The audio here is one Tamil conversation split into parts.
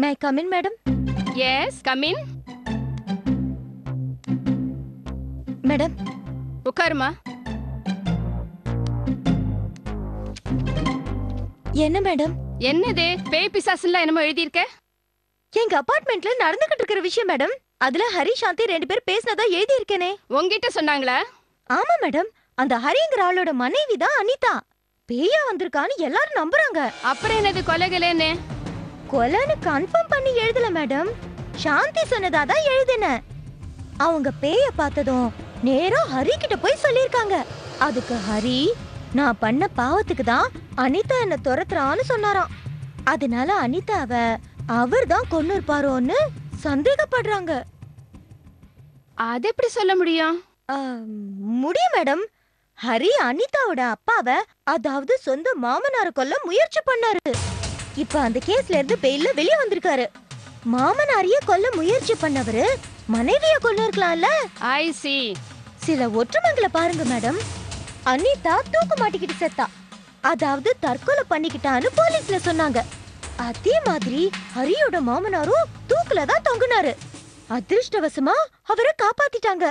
May I come in madam? Yes come in. Madam உட்காருமா. என்ன மேடம்? என்னது பேய் பிசாசுலாம் என்னமோ எழுதியிருக்க? எங்க அபார்ட்மெண்ட்ல நடந்துகிட்டு இருக்கிற விஷயம் மேடம். அதுல ஹரி சாந்தி 2 பேர் பேசினதா எழுதி இருக்கேனே. உங்ககிட்ட சொன்னாங்களா? ஆமா மேடம். அந்த ஹரிங்கிற ஆளோட மனைவி தான் அனிதா. பேயா வந்திருக்கான்னு எல்லாரும் நம்புறாங்க. அப்புறம் என்னது கொலைகளேன்னு? கொலைன்னு கன்ஃபார்ம் பண்ணி எழுதல மேடம். சாந்தி சொன்னதா தான் எழுதினேன். அவங்க பேய பார்த்ததும் நேரா ஹரி கிட்ட போய் சொல்லிருக்காங்க. அதுக்கு ஹரி நான் பண்ண பாவத்துக்கு தான் அனிதா என்ன துரத்துறான்னு சொன்னாராம். அதனால அனிதாவ அவர் தான் கொன்னு இருப்பாரோன்னு சந்தேகப்படுறாங்க. அது எப்படி சொல்ல முடியும்? முடியும் மேடம். ஹரி அனிதாவோட அப்பாவை, அதாவது சொந்த மாமனார கொல்ல முயற்சி பண்ணாரு. இப்ப அந்த கேஸ்ல இருந்து பெயில்ல வெளியே வந்திருக்காரு. மாமனாரையே கொல்ல முயற்சி பண்ணவரு மனைவிய கொல்ல இருக்கலாம்ல. ஐ சி. சில ஒற்றுமைகளை பாருங்க மேடம். அனிதா தூக்கு மாட்டிக்கிட்டு செத்தா, அதாவது தற்கொலை பண்ணிக்கிட்டான்னு போலீஸ்ல சொன்னாங்க. அதே மாதிரி ஹரியோட மாமனாரும் தூக்குல தான் தொங்குனாரு. அதிர்ஷ்டவசமா அவரை காப்பாத்திட்டாங்க.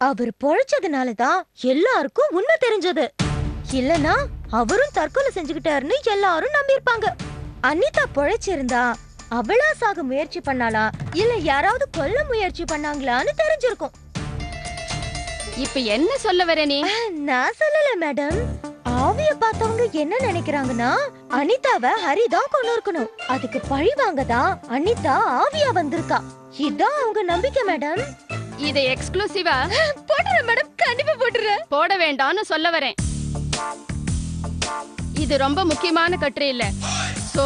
அவர் பொழைச்சதுனாலதான் எல்லாருக்கும் உண்மை தெரிஞ்சது. இல்லனா அவரும் தற்கொலை செஞ்சுக்கிட்டாருன்னு எல்லாரும் நம்பியிருப்பாங்க. அனிதா பொழைச்சிருந்தா அவளா சாக முயற்சி பண்ணாளா இல்ல யாராவது கொல்ல முயற்சி பண்ணாங்களான்னு தெரிஞ்சிருக்கும். இப்ப என்ன சொல்ல வர நீ? நான் சொல்லல மேடம். ஆவிய பார்த்தவங்க என்ன நினைக்கிறாங்கன்னா அனிதாவை ஹரிதான் கொண்டு இருக்கணும். அதுக்கு பழி வாங்கதான் அனிதா ஆவியா வந்திருக்கா. இதான் அவங்க நம்பிக்கை மேடம். இதை எக்ஸ்க்ளூசிவா போடுறேன் மேடம். கண்டிப்பா போடுறேன். போட வேண்டாம்னு சொல்ல வரேன். இது ரொம்ப முக்கியமான கட்டுரை இல்ல. சோ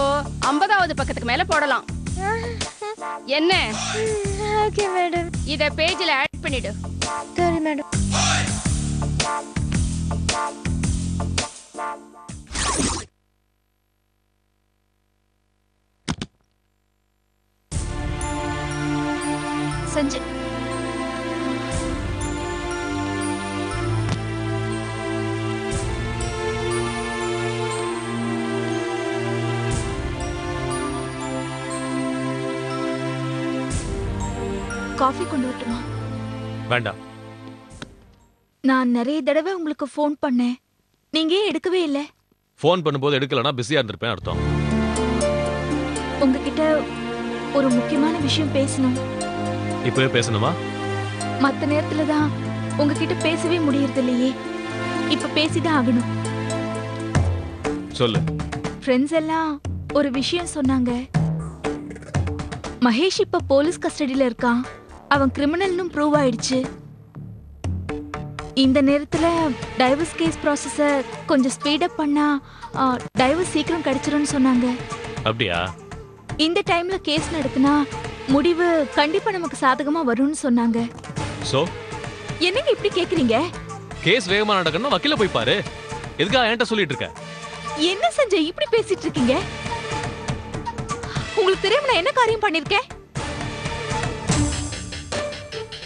50வது பக்கத்துக்கு மேல போடலாம். என்ன? Okay madam. இத பேஜ்ல ஆட் பண்ணிடு. சரி மேடம். சஞ்சய் காஃபி கொண்டு வரட்டுமா? வேண்டாம். நான் நிறைய தடவை உங்களுக்கு ஃபோன் பண்ணேன், நீங்க ஏன் எடுக்கவே இல்லை? ஃபோன் பண்ணும்போது எடுக்கலனா பிஸியா இருந்திருப்பேன் அர்த்தம். உங்ககிட்ட ஒரு முக்கியமான விஷயம் பேசணும். இப்பவே பேசணுமா? மத்த நேரத்துல தான் உங்ககிட்ட பேசவே முடியறது இல்லையே, இப்ப பேசிதான் ஆகணும். சொல்லு. ஃப்ரெண்ட்ஸ் எல்லாம் ஒரு விஷயம் சொன்னாங்க. மகேஷ் இப்ப போலீஸ் கஸ்டடியில இருக்கான். அவன் கிரிமினல்னு ப்ரூவ் ஆயிடுச்சு. இந்த நேரத்துல டைவர்ஸ் கேஸ் ப்ராசஸ கொஞ்சம் ஸ்பீட் அப் பண்ணா டைவர்ஸ் சீக்கிரம் கிடைச்சிரும்னு சொன்னாங்க. அப்படியா? இந்த டைம்ல கேஸ் நடத்தினா முடிவு கண்டிப்பா நமக்கு சாதகமா வரும்னு சொன்னாங்க. சோ என்னங்க இப்படி கேக்குறீங்க? கேஸ் வேகமா நடக்கணும்னா வக்கீல போய் பாரு. எதுக்கா என்கிட்ட சொல்லிட்டு இருக்க? என்ன சஞ்சய் இப்படி பேசிட்டு இருக்கீங்க? உங்களுக்கு தெரியாம நான் என்ன காரியம் பண்ணிருக்கேன்?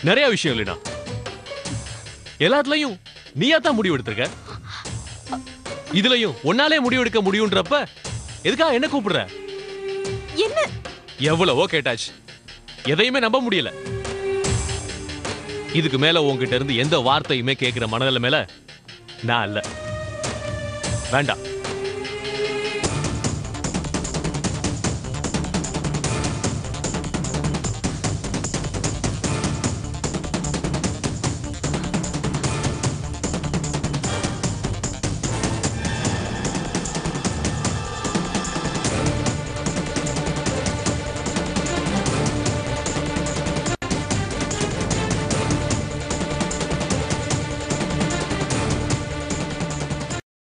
நிறைய விஷயம் இல்லைனா எல்லாத்துலயும் நீயா தான் முடிவு எடுத்திருக்க. இதுலயும் ஒன்னாலே முடிவு எடுக்க முடியும்ன்றப்ப எதுக்கா என்ன கூப்பிடுற? என்ன? எவ்வளவோ கேட்டாச்சு, எதையுமே நம்ப முடியல. இதுக்கு மேல உங்ககிட்ட இருந்து எந்த வார்த்தையுமே கேட்கிற மனநிலை மேல நான் இல்ல. வேண்டாம்.